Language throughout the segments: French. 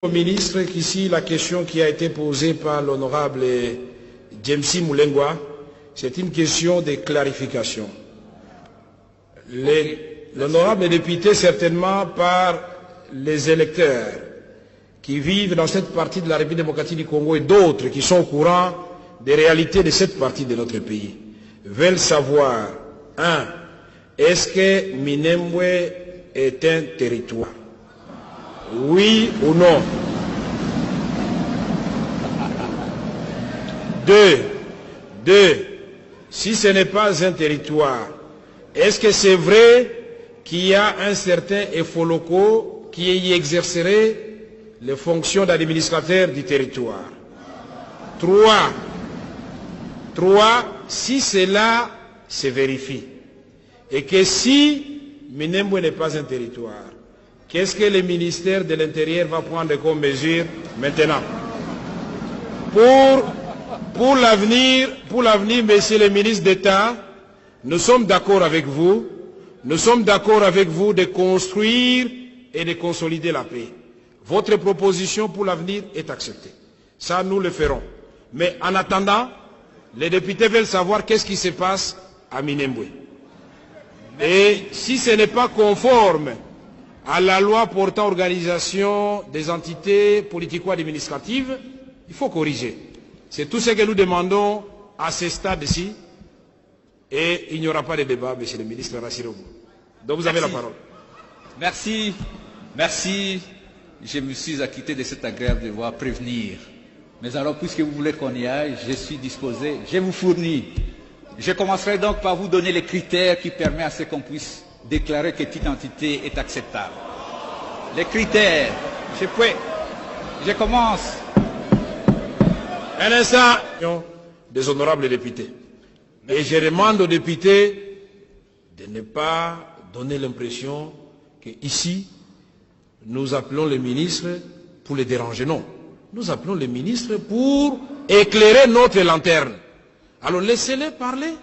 Au ministre qu'ici la question qui a été posée par l'honorable James Moulengwa, c'est une question de clarification. L'honorable député, certainement par les électeurs qui vivent dans cette partie de la République démocratique du Congo et d'autres qui sont au courant des réalités de cette partie de notre pays, veulent savoir, est-ce que Minembwe est un territoire? Oui ou non? Deux, si ce n'est pas un territoire, est-ce que c'est vrai qu'il y a un certain Efoloko qui y exercerait les fonctions d'administrateur du territoire? Trois, si cela se vérifie, et que si Minembwe n'est pas un territoire, qu'est-ce que le ministère de l'Intérieur va prendre comme mesure maintenant? Pour l'avenir, monsieur le ministre d'État, nous sommes d'accord avec vous. Nous sommes d'accord avec vous de construire et de consolider la paix. Votre proposition pour l'avenir est acceptée. Ça, nous le ferons. Mais en attendant, les députés veulent savoir qu'est-ce qui se passe à Minembwe. Et si ce n'est pas conforme à la loi portant organisation des entités politico-administratives, il faut corriger. C'est tout ce que nous demandons à ce stade-ci. Et il n'y aura pas de débat, monsieur le ministre, rassurez-vous. Donc vous avez la parole. Merci. Je me suis acquitté de cet agréable devoir prévenir. Mais alors, puisque vous voulez qu'on y aille, je suis disposé, je vous fournis. Je commencerai donc par vous donner les critères qui permettent à ce qu'on puisse déclarer que cette identité est acceptable. Les critères, je commence. Un instant, des honorables députés. Et je demande aux députés de ne pas donner l'impression qu'ici, nous appelons les ministres pour les déranger. Non, nous appelons les ministres pour éclairer notre lanterne. Alors laissez-les parler.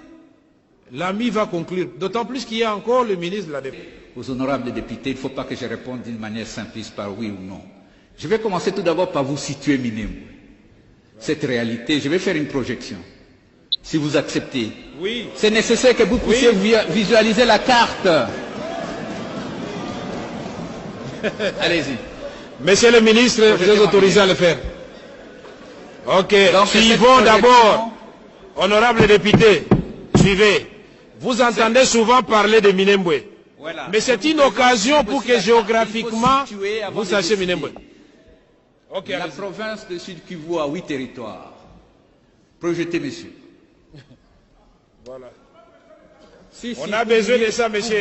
L'ami va conclure. D'autant plus qu'il y a encore le ministre de la Défense. Aux honorables députés, il ne faut pas que je réponde d'une manière simpliste par oui ou non. Je vais commencer tout d'abord par vous situer Minembwe. Cette réalité, je vais faire une projection. Si vous acceptez, oui. C'est nécessaire que vous puissiez visualiser la carte. Allez-y. Monsieur le ministre, vous êtes autorisé à le faire. Ok, donc, suivons d'abord. Honorable député, suivez. Vous entendez souvent parler de Minembwe. Voilà. Mais c'est une occasion pour que géographiquement, vous sachiez Minembwe. Okay, la province de Sud Kivu a 8 territoires. Projetez, monsieur. Voilà. On a besoin de ça, monsieur.